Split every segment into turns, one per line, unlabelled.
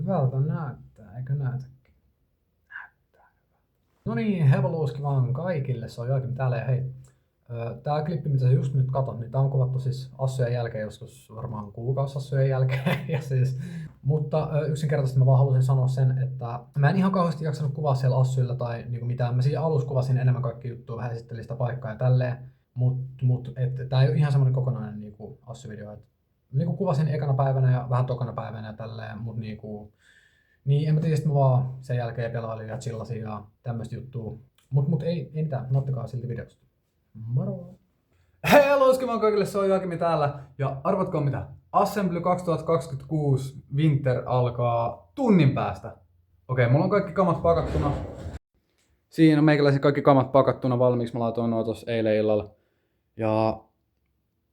Hyvältä näyttää, eikö näytäkin? Näyttää. No niin, hevoluuski vaan kaikille, se on Joakim täällä ja hei. Tää klippi, mitä sä just nyt katot, niin tää on kuvattu siis Assujen jälkeen, joskus varmaan kuukausi Assujen jälkeen. Ja siis, mutta yksinkertaisesti mä vaan halusin sanoa sen, että mä en ihan kauheasti jaksanut kuvaa siellä Assuilla tai niinku mitään. Mä siinä alussa kuvasin enemmän kaikki juttuja, vähän esittelin sitä paikkaa ja tälleen. Mut tää ei ole ihan semmonen kokonainen niinku Assu-video. Niinku kuvasin ekana päivänä ja vähän tokana päivänä ja tälleen, mut niinku... Niin en mä tiedä, mä vaan sen jälkeen pelailin ja chillasin ja tämmöistä juttua. Mut ei mitään, nauttikaa silti videosta. Moro!
Hei haluaiskimaan kaikille, se on Joakim täällä. Ja arvatkaa mitä? Assembly 2026 Winter alkaa tunnin päästä. Okei, mulla on kaikki kamat pakattuna. Siinä on meikäläisen kaikki kamat pakattuna valmiiksi. Mä laitoin noin tossa eilen illalla. Ja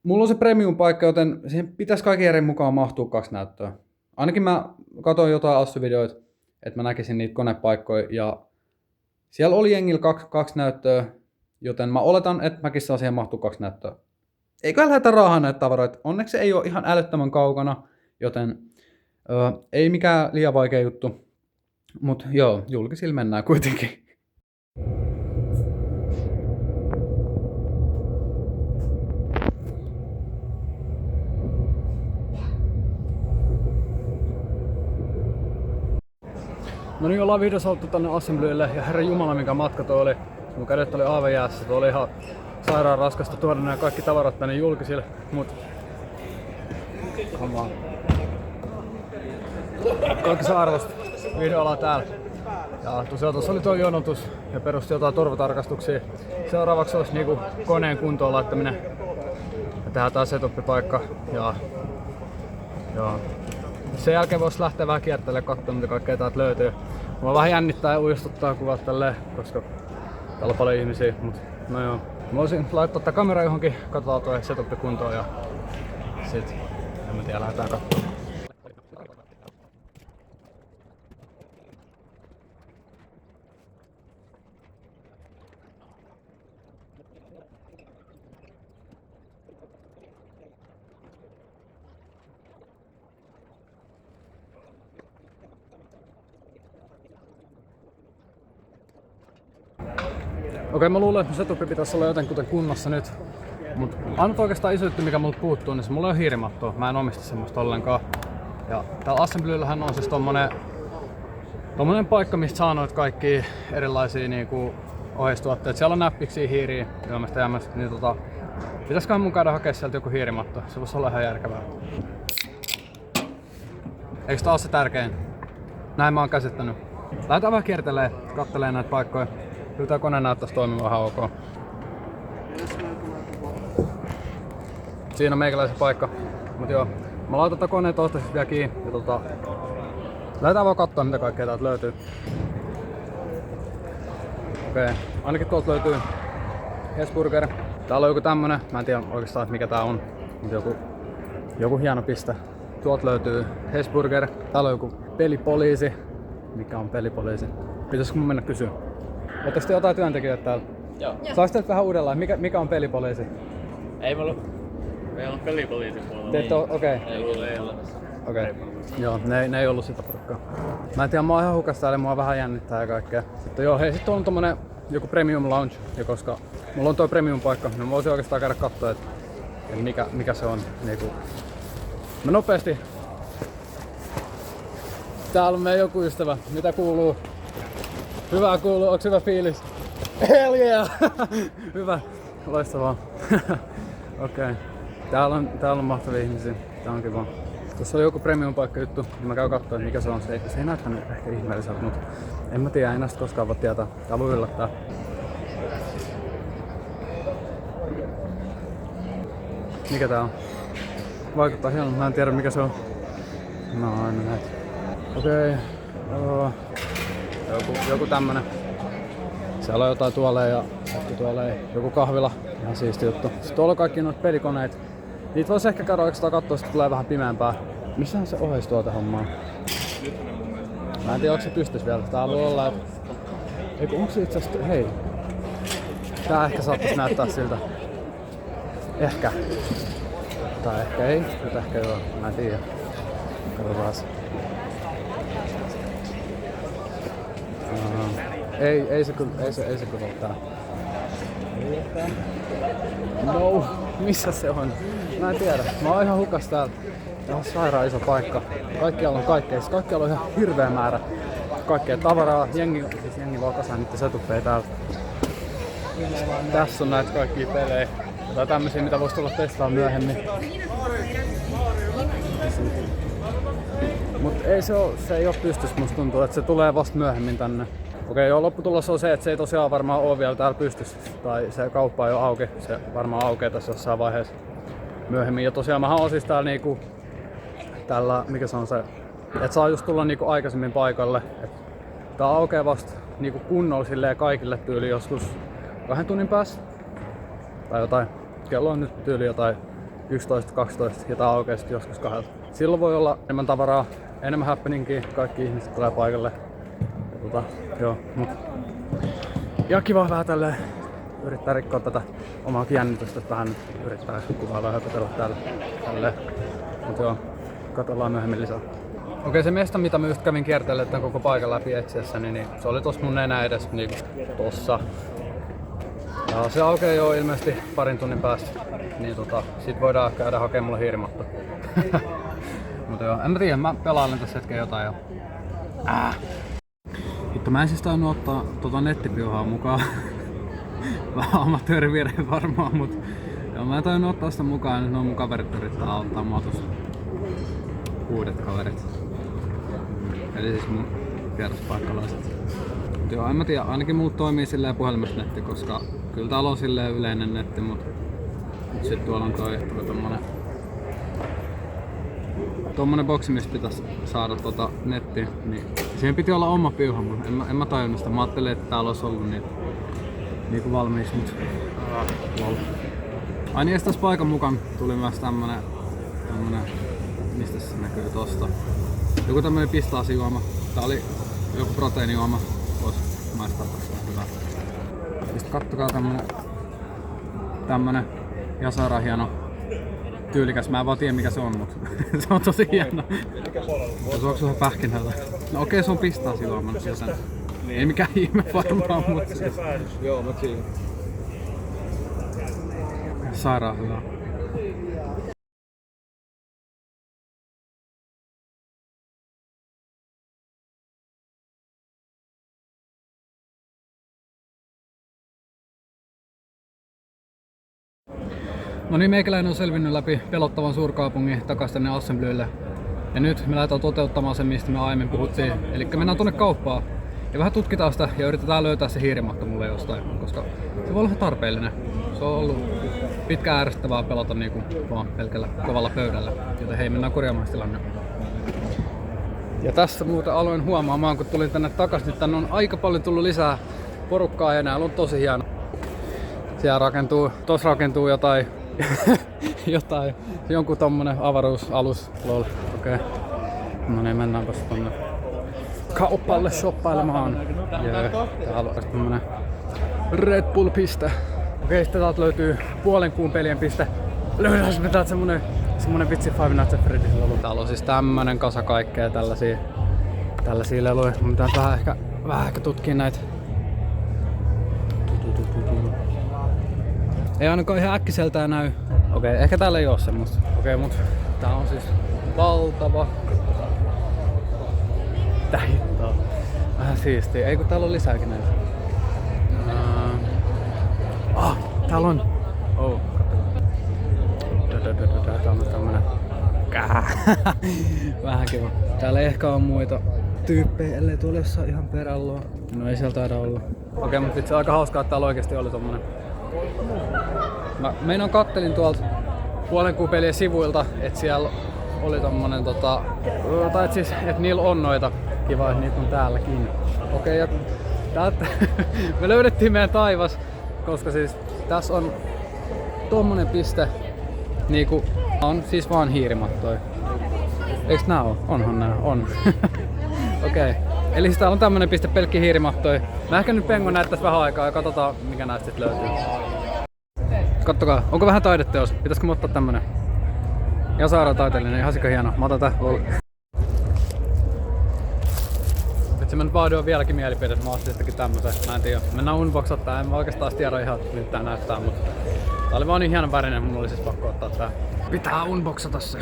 mulla on se premium paikka, joten siihen pitäisi kaiken järjen mukaan mahtua 2 näyttöä. Ainakin mä katsoin jotain Assu-videoita, että mä näkisin niitä konepaikkoja. Ja siellä oli jengillä 2 näyttöä. Joten mä oletan, että mäkin saan siihen mahtua 2 näyttöä. Eikä lähdetä raahaan näitä tavaroita. Onneksi se ei ole ihan älyttömän kaukana, joten ei mikään liian vaikea juttu. Mut joo, julkisilla mennään kuitenkin. No niin, ollaan vihdoin saatu tänne Assemblylle ja herran jumala mikä matka toi oli. Mun kädet oli aivan jäässä, tuo oli ihan sairaan raskasta tuoda nämä kaikki tavarat tänne julkisille, mut kaikki saa arvosta. Vihdoin ollaan täällä. Ja tosiaan tuossa oli tuo jonotus ja perusti jotain turvatarkastuksia. Seuraavaksi olisi niinku koneen kuntoon laittaminen. Ja tehdään tää setup-paikka. Ja sen jälkeen voisi lähteä vähän kiertelemään katsomaan mitä kaikkea täältä löytyy. Mua vähän jännittää ja uistuttaa kuvat tälleen, koska täällä on paljon ihmisiä, mut no joo. Mä voisin laittaa tää kamera johonkin, katsotaan toi setup kuntoon ja sit en mä tiedä, lähdetään katsomaan. Okei, mä luulen, että setup pitäisi olla jotenkuten kunnossa nyt. Mut ainut oikeastaan iso juttu, mikä multa puuttuu, niin se mulla ei ole hiirimattoa. Mä en omista semmoista ollenkaan. Ja täällä Assemblyllähän on siis tommonen paikka, mistä saa noit kaikki erilaisia niinku ohjeistuotteet. Siellä on näppiksi, hiiriä, ilmeisesti jämmästä, niin pitäisiköhän mun käydä hakea sieltä joku hiirimatto? Se voisi olla ihan järkevää. Eiks tää oo se tärkein? Näin mä oon käsittänyt. Lähdetään vähän kiertelee, kattelee näitä paikkoja. Kyllä tää kone näyttäisi toimivan ihan ok. Siinä on meikäläisen paikka. Mut joo, mä laitan tätä koneen toistaiseksi vielä kiinni ja lähdetään vaan katsoa mitä kaikkea täältä löytyy. Okei, ainakin tuolta löytyy Hesburger. Täällä on joku tämmönen, mä en tiedä oikeastaan mikä tää on, mutta joku hieno piste. Tuolta löytyy Hesburger. Täällä on joku pelipoliisi. Mikä on pelipoliisi? Pitäisikö mun mennä kysyä? Oletteko te jotain työntekijöitä täällä?
Joo.
Saisi teiltä vähän uudellaan, mikä on pelipoliisi?
Ei meillä on pelipoliisi puolella.
Te okei.
Ei ole.
Okei. Joo, ne ei ollut sitä porukkaa. Mä en tiedä, mä oon ihan hukas täällä, mua vähän jännittää ja kaikkea. Mutta joo, hei, sit on tommonen joku premium lounge. Ja koska mulla on toi premium paikka, niin mä voisin oikeastaan käydä katsoa, että mikä se on. Niinku. Mä nopeasti. Täällä on meidän joku ystävä. Mitä kuuluu? Hyvä kuuluu, onks hyvä fiilis? Hell yeah! Hyvä, loistavaa. Okei. Täällä on mahtavia ihmisiä. Tää on kiva. Tuossa oli joku premium paikka juttu, niin mä käyn kattoo mikä se on. Se ei näyttänyt ehkä ihmeelliseltä, mutta en mä tiedä, ei näistä koskaan voi tietää. Tää voi yllättää. Mikä tää on? Vaikuttaa hienolta, mä en tiedä mikä se on. No aina näitä. Okei. Joku tämmönen. Siellä on jotain tuoleja ja joku kahvila. Ihan siisti juttu. Sitten tuolla on kaikki noita pelikoneita. Niitä vois ehkä käydä oikeastaan kattoo, sit tulee vähän pimeämpää. Missähän se ohjeistuote hommaa? Mä en tiedä, onko se pystys vielä. Täällä voi olla, että... Eiku, onko se itseasiassa... Hei. Tää ehkä saattais näyttää siltä. Ehkä. Tai ehkä ei. Nyt ehkä joo. Mä en tiedä. Katsotaas. Ei se kyllä ole tää. No, missä se on? Mä en tiedä. Mä oon ihan hukas täällä. Tää on sairaan iso paikka. Kaikkialla on kaikkea. Kaikkialla on ihan hirveä määrä kaikkea tavaraa. Jengi vaan kasaa niitä setuppeja täältä. Tässä on näitä kaikkia pelejä. Tai tämmösiä, mitä vois tulla testaan myöhemmin. Mut se ei oo pystys, musta tuntuu, että se tulee vasta myöhemmin tänne. Okei, joo, lopputulos on se, että se ei tosiaan varmaan oo vielä täällä pystyssä. Tai se kauppa ei oo auki. Se varmaan aukeaa tässä jossain vaiheessa myöhemmin. Ja tosiaan mähän oon siis täällä niinku tällä, mikä se on se, että saa just tulla niinku aikaisemmin paikalle. Et tää aukeaa vasta niinku kunnolla silleen kaikille tyyli joskus 2 tunnin päässä. Tai jotain. Kello on nyt tyyli jotain 11-12 ja tää aukeaa sit joskus 2. Silloin voi olla enemmän tavaraa, enemmän happeningia, kaikki ihmiset tulee paikalle. Joo, mut ihan kiva vähän tälleen yrittää rikkoa tätä omaa jännitystä, että vähän yrittää kuvailla ja höpötellä tälleen. Mut joo, katsellaan myöhemmin lisää. Okei, se mesta mitä mä just kävin kierteilemään tämän koko paikan läpi etsiessäni, niin se oli tossa mun nenä edes niinku tossa. Ja se aukeaa jo ilmeisesti 2 tunnin päästä, niin sit voidaan käydä hakemaan mulle hiirimatto. Mutta joo, en mä tiedä, mä pelailen tässä hetken jotain jo. Hitto, mä en siis tainnut ottaa nettipiuhaa mukaan. Vähän amatöörivirhe varmaan, mut joo, mä en tainnut ottaa sitä mukaan ja nyt mun kaverit yrittää auttaa mua tossa. Uudet kaverit. Eli siis mun vieraspaikkalaiset. Joo, en mä tiedä, ainakin mulla toimii silleen puhelimessa netti, koska kyllä täällä on silleen yleinen netti, mut sit tuolla on toi tommonen boksi, mistä pitäis saada nettiä, niin siihen piti olla oma piuha, mutta en mä tajunnut sitä. Mä ajattelin, että täällä olisi ollut niinku valmiiksi, mut lol. Ai niin, tässä paikan mukaan tuli myös tämmönen, mistä se näkyy tosta. Joku tämmönen pistaasijuoma. Tää oli joku proteiinijuoma. Vois maistaa tässä hyvä. Sitten kattokaa tämmönen Jasara hieno. Tyylikäs, mä en vaan tiedä mikä se on, mutta se on tosi hieno. Suoks vähän pähkinältä? No okei, se on pistaasijuoma nyt jäsen. Ei mikään ihme varmaan, mutta siis.
Joo, mä siinä.
Sairaan hyvä. No niin, meikäläinen on selvinnyt läpi pelottavan suurkaupungin takas tänne Assemblylle. Ja nyt me lähdetään toteuttamaan sen, mistä me aiemmin puhuttiin. Eli mennään tuonne kauppaan ja vähän tutkitaan sitä ja yritetään löytää se hiirimatto mulle jostain, koska se voi olla tarpeellinen. Se on ollut pitkään ärsyttävää pelata niinku vaan pelkällä kovalla pöydällä, joten hei, mennään korjaamaan tilanne. Ja tässä muuten aloin huomaamaan, kun tulin tänne takas, niin tänne on aika paljon tullut lisää porukkaa ja näällä on tosi hieno. Siellä tossa rakentuu jotain jonkun tommonen avaruusalus, lol, okei. No niin, mennäänpäs tonne kauppalle shoppailemaan. Täällä on tämmönen Red Bull-piste. Okei, sitten täältä löytyy puolen kuun pelien piste. Löydäs me täältä semmonen vitsi Five Nights at Freddy's lelu. Täällä on siis tämmönen kasa kaikkea tällaisia leluja. Mun pitää vähän ehkä tutkia näitä. Ei ainakaan ihan äkkiseltään näy. Okei, ehkä täällä ei oo semmoista. Okei, mut tää on siis valtava. Tää hittoa. Vähän siistiä. Ei kun täällä on lisääkin näitä. Täällä on. Katsotaan. Täällä on tämmönen. Vähän kiva. Täällä ei ehkä oo muita tyyppejä, ellei tuolla jossain ihan perällä. No ei siellä taida olla. Okei, mut itse aika hauskaa, että täällä oikeesti oli tommonen. Mä kattelin tuolta puolen kuun pelien sivuilta, että siellä oli tommonen tai et siis, et niillä on noita. Kiva, että niitä on täälläkin. Okei, ja täältä me löydettiin meidän taivas, koska siis tässä on tommonen piste, niinku on siis vaan hiirimattoja. Eiks nää oo? Onhan nää, on. Okei. Eli siis täällä on tämmönen piste pelkki hiirimattoja. Mä ehkä nyt pengon näitä tässä vähän aikaa ja katsotaan mikä näistä sit löytyy. Kattokaa, onko vähän taideteos? Pitäisikö mä ottaa tämmönen? Jasara taiteellinen, ihan sika hieno. Mä otan tää. Se mä nyt vaadin vieläkin mielipide, mä ostin sitäkin tämmösen. Mä en tiedä. Mennään unboxattaa, en mä oikeastaan tiedä ihan miltä tää näyttää, mutta tää oli vaan niin hienon värinen, mun oli siis pakko ottaa tää. Pitää unboxata se.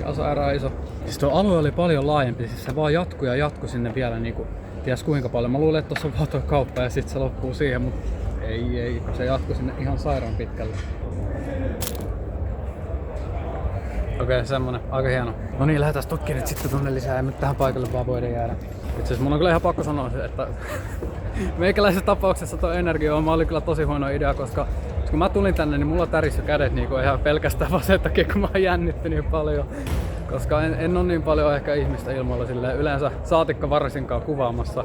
Ja sairaan iso. Siis tuo alue oli paljon laajempi, siis se vaan jatkui sinne vielä niinku ties kuinka paljon. Mä luulen, että tossa on vaan tuo kauppa ja sit se loppuu siihen, mutta ei, se jatkui sinne ihan sairaan pitkälle. Okei, semmonen, aika hieno. No niin, lähdetään tokkiin nyt sitten tonne lisää, ei nyt tähän paikalle vaan voida jäädä. Itse asiassa mun on kyllä ihan pakko sanoa se, että meikäläisessä tapauksessa tuo energiajuoma oli kyllä tosi huono idea, koska kun mä tulin tänne, niin mulla tärissyt kädet niinku ihan pelkästään vaan sen takia, kun mä oon jännittynyt niin paljon. Koska en ole niin paljon ehkä ihmistä ilmoilla silleen yleensä saatikka varsinkaan kuvaamassa.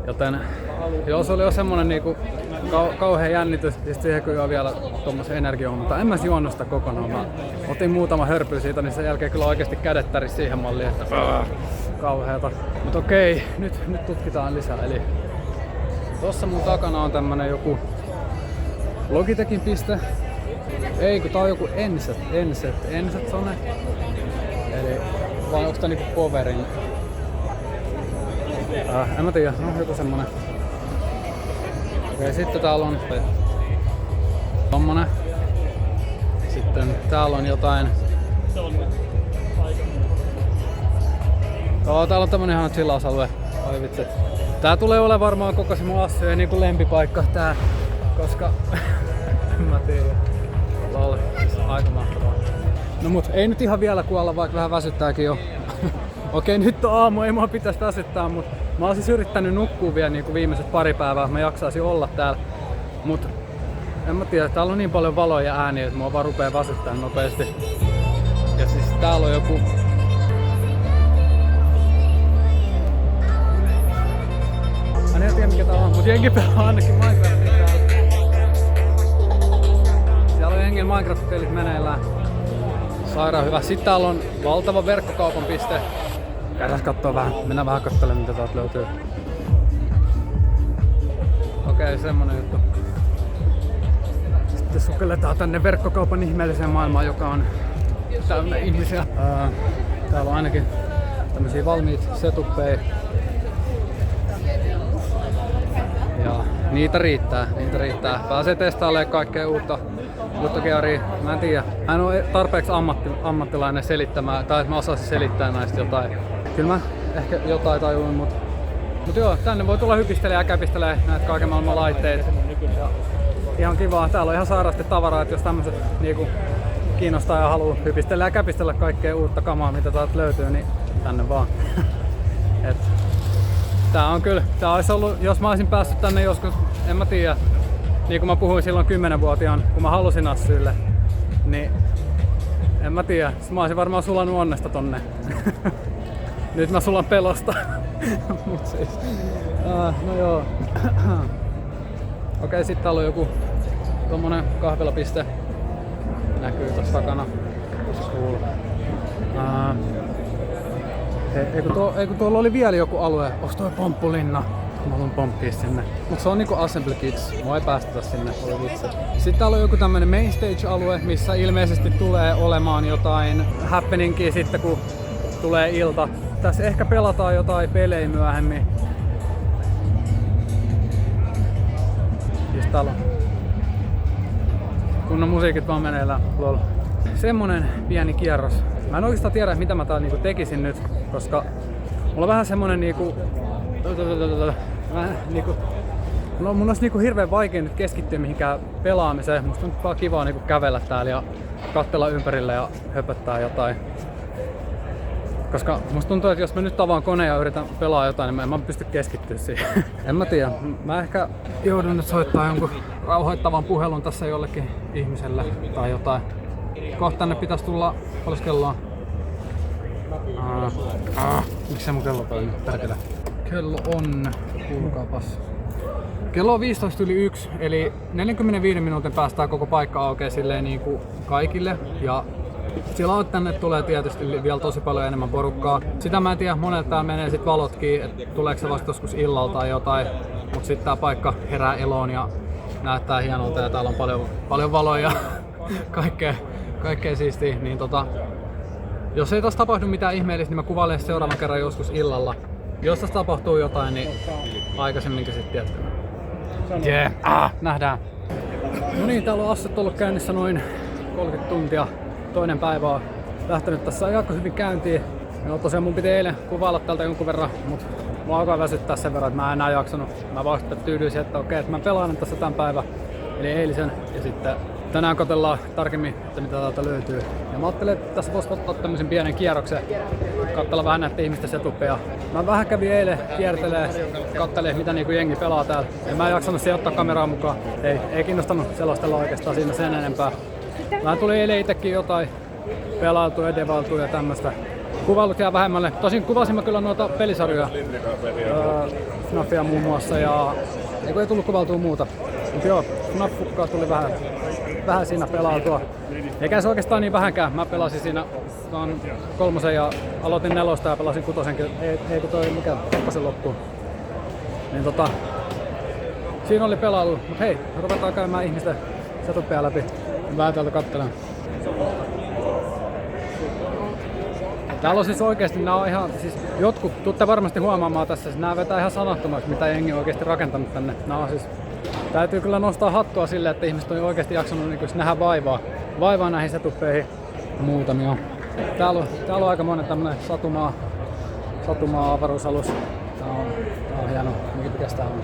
Joten joo, se oli jo semmonen niinku kauhean jännitys, ja siihen kyllä vielä tommosen energiajuoman, mutta en mä juonut sitä kokonaan. Mä otin muutama hörpy siitä, niin sen jälkeen kyllä oikeesti kädet täris siihen malliin, että kauheeta. Mut okei, nyt tutkitaan lisää. Eli tossa mun takana on tämmönen joku Logitechin piste. Ei, kun tää on joku Enset Zone. Eli vai onks tää niinku Powerin? En mä tiedä, no joku semmonen. Okei, sitten täällä on tommonen. Sitten täällä on jotain. Täällä on tämmönen ihan chillausalue. Oi vitsi. Tää tulee olemaan varmaan koko se mun assujen niinku lempipaikka tää. Koska en mä tiedä. Lol, se on aika mahtavaa. No mut ei nyt ihan vielä kuolla, vaikka vähän väsyttääkin jo. Okei, nyt on aamu, ei mua pitäisi väsyttää, mut mä oon siis yrittänyt nukkua vielä niinku viimeiset pari päivää, mä jaksaisin olla täällä. Mut en mä tiedä, täällä on niin paljon valoja ja ääniä, että mua vaan rupee väsyttää nopeasti. Ja siis täällä on joku... Mä en tiedä mikä tää on, mut jengi pelaa ainakin Minecraftia täällä. Siellä on jengin Minecraft-pelit meneillään. Sairaan hyvä. Sitten täällä on valtava verkkokaupan piste. Käydään kattoo vähän. Mennään vähän kattelemaan mitä täältä löytyy. Okei, semmonen juttu. Sitten sukelletaan tänne verkkokaupan ihmeelliseen maailmaan, joka on täynnä ihmisiä. Täällä on ainakin tämmösiä valmiit setuppeja. Ja niitä riittää. Pääsee testailemaan kaikkea uutta gearia. Mä en tiedä. Mä en ole tarpeeksi ammattilainen selittämään, tai että mä osaisin selittää näistä jotain. Kyllä mä ehkä jotain tajuin, mut joo, tänne voi tulla hypistelemään ja käpistelemään näitä kaiken maailman laitteita. Ja ihan kivaa. Täällä on ihan sairaasti tavaraa, että jos tämmöset niinku kiinnostaa ja haluaa hypistellä ja käpistellä kaikkea uutta kamaa, mitä täältä löytyy, niin tänne vaan. Et tää on kyllä, tää olisi ollut, jos mä olisin päässyt tänne joskus, en mä tiedä, niin kuin mä puhuin silloin 10-vuotiaan, kun mä halusin Assylle, niin en mä tiedä, mä olisin varmaan sulannut onnesta tonne. Nyt mä sulan pelosta. Mut siis, no joo. Okei, sit täällä on joku tommonen kahvilapiste. Näkyy tossa takana. Tossa cool. Eikö tuolla oli vielä joku alue? Onks toi pomppulinna? Mä haluan pomppia sinne. Mut se on niinku Assembly Kids. Mua ei päästetä sinne, oli vitsi. Sitten täällä on joku tämmönen main stage-alue, missä ilmeisesti tulee olemaan jotain happeningia sitten kun tulee ilta. Tässä ehkä pelataan jotain pelejä myöhemmin. Siis täällä on kunnon musiikit vaan meneillään. Lol. Semmonen pieni kierros. Mä en oikeastaan tiedä mitä mä täällä niinku tekisin nyt, koska mulla on vähän semmonen niinku... Mun olisi niinku hirveen vaikea nyt keskittyä mihinkään pelaamiseen. Musta on vaan kivaa niinku kävellä täällä ja katsella ympärille ja höpöttää jotain. Koska musta tuntuu, että jos mä nyt avaan koneen ja yritän pelaa jotain, niin mä en pysty keskittyä siihen. En mä tiedä. Mä ehkä joudun nyt soittaa jonkun rauhoittavan puhelun tässä jollekin ihmiselle tai jotain. Kohta tänne pitäisi tulla, paljon kelloa? Miksi mun kello toimii? Tärkeää. Kello on, kuulkaapas. Kello on 1:15, eli 45 minuutin päästä koko paikka aukeaa silleen niin kuin kaikille. Ja silloin tänne tulee tietysti vielä tosi paljon enemmän porukkaa. Sitä mä en tiedä, monelta täällä menee sit valotkin, että tuleeko se vasta joskus illalla tai jotain. Mut sit tää paikka herää eloon ja
näyttää hienolta ja täällä on paljon valoja kaikkea siistiä. Niin jos ei tässä tapahdu mitään ihmeellistä, niin mä kuvailen seuraavan kerran joskus illalla. Jos tässä tapahtuu jotain, niin aikaisemminkin sitten tietty. Nähdään. No niin, täällä on asset ollut käynnissä noin 30 tuntia. Toinen päivä on lähtenyt tässä aika hyvin käyntiin. No tosiaan mun piti eilen kuvailla täältä jonkun verran, mutta mä alkaa väsyttää sen verran, että mä en enää jaksanut. Mä vaan tyydyisin, että okei, että mä pelaan tässä tämän päivän, eli eilisen, ja sitten tänään katsellaan tarkemmin, että mitä täältä löytyy. Ja mä ajattelin, että tässä voisi ottaa tämmöisen pienen kierroksen, katsella vähän näitä ihmisten setuppeja. Mä vähän kävin eilen kiertelee, katselin mitä niinku jengi pelaa täällä. Ja mä en jaksanut siihen ottaa kameraa mukaan. Ei kiinnostanut selostella oikeastaan siinä sen enempää. Mä tuli eilen itekin jotain pelailtua, edevaltua ja tämmöstä. Kuvailut jää vähemmälle. Tosin kuvasin mä kyllä noita pelisarjoja. FNAFia muun muassa ja ei tullut kuvailtua muuta. Mut joo, FNAF-fukkaa tuli vähän siinä pelailtua. Eikä se oikeastaan niin vähänkään. Mä pelasin siinä 3 ja aloitin 4 ja pelasin 6. Ei kun toi mikä 2 loppuun. Niin siinä oli pelailu. Mut hei, ruvetaan käymään ihmisten setuppeja läpi. Vähän täältä kattelen. Täällä on siis oikeesti, nää on ihan, siis jotkut tuutte varmasti huomaamaan tässä, nää vetää ihan sanattomaksi mitä jengi on oikeesti rakentanut tänne. Nää on siis, täytyy kyllä nostaa hattua sille, että ihmiset on oikeesti jaksanut niin nähdä vaivaa näihin setuppeihin muutamia. Täällä on aika monen tämmönen satumaa avaruusalus. Tää on hieno, mikäs tää on?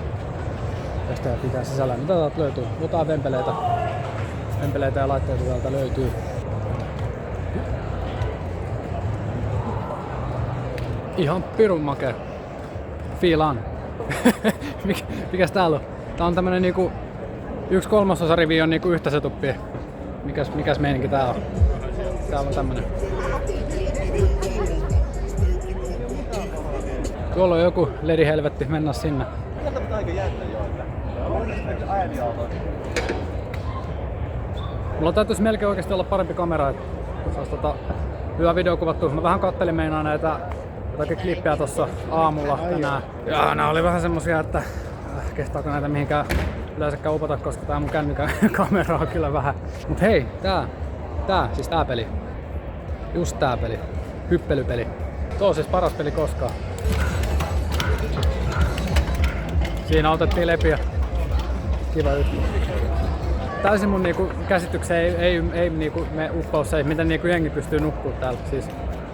Tästä pitää sisällä. Mitä täältä löytyy? Jotain vempeleitä ja laitteita täältä löytyy. Ihan pirun makea. Fiilaan. Mikäs täällä on? Tää on tämmönen niinku 1/3 rivi on niinku yhtä setuppia. Mikäs meininki tää on? Täällä on tämmönen. Tuolla on joku ledihelvetti, mennä sinne. Mulla täytyisi melkein oikeesti olla parempi kamera, että saisi hyvä video kuvattu. Mä vähän kattelin meinaa näitä jotakin klippejä tossa aamulla tänään. Ja nää oli vähän semmosia, että kehtaako näitä mihinkään yleensäkään upota, koska tää mun kännykän kamera on kyllä vähän. Mut hei, siis tää peli. Just tää peli. Hyppelypeli. Tuo on siis paras peli koskaan. Siinä otettiin lepiä. Kiva juttu. Täysin mun niinku käsitykseen ei niinku me uppous se, miten niinku jengi pystyy nukkuu täällä siis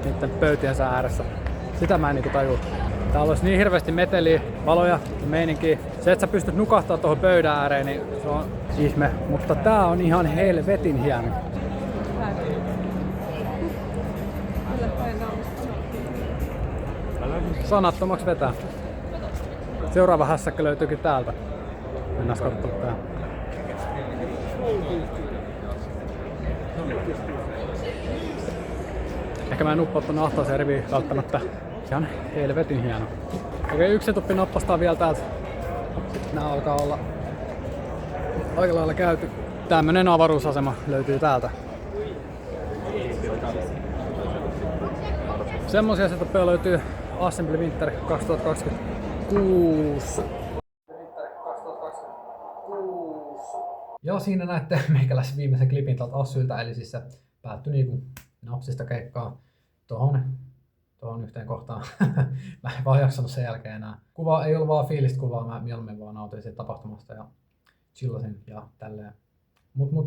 niitten pöytiensä ääressä. Sitä mä en niinku tajuu. Täällä olisi niin hirveästi meteliä, valoja ja meininkiä. Se, että sä pystyt nukahtaa tuohon pöydän ääreen, niin se on ihme. Mutta tää on ihan helvetin hieno. Sanattomaksi vetää. Seuraava hässäkkä löytyykin täältä. Mennään katsomaan tää. Ehkä mä en uppaa tuonne ahtaaseen riviin välttämättä. Ihan helvetin hieno. Okei, yksi setuppi nappastaa vielä täältä. Nää alkaa olla aika lailla käyty. Tämmönen avaruusasema löytyy täältä. Semmosia setuppeja löytyy Assembly Winter 2026. Ja siinä näette meikäläisen viimeisen klipin tältä Assyltä, eli siis se päättyi niinku napsista keikkaa tohon yhteen kohtaan. Mä en vaan jaksanut sen jälkeen enää. Kuva ei ollut vaan fiilistä kuvaa, mä mieluummin vaan nautin siitä tapahtumasta ja chillasin ja tälleen. Mut mä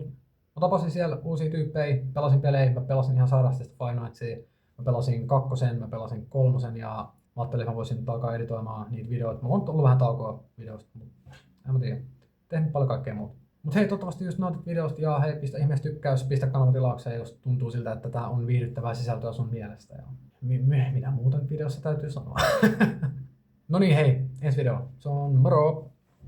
tapasin siellä uusia tyyppejä, pelasin pelejä, mä pelasin ihan sairaasti Five Nightsia. Mä pelasin 2, mä pelasin 3 ja mä ajattelin, että mä voisin nyt alkaa editoimaan niitä videoita. Mulla on ollut vähän taukoa videosta, mutta en mä tiedä. Tehnyt paljon kaikkea muuta. Mut hei, toivottavasti just nautit videosta ja hei, pistä ihmeessä tykkäys, pistä kanavan tilaukseen, jos tuntuu siltä, että tää on viihdyttävää sisältöä sun mielestä. Ja mitä muuta videossa täytyy sanoa. No niin, hei, ensi video. Se on moro!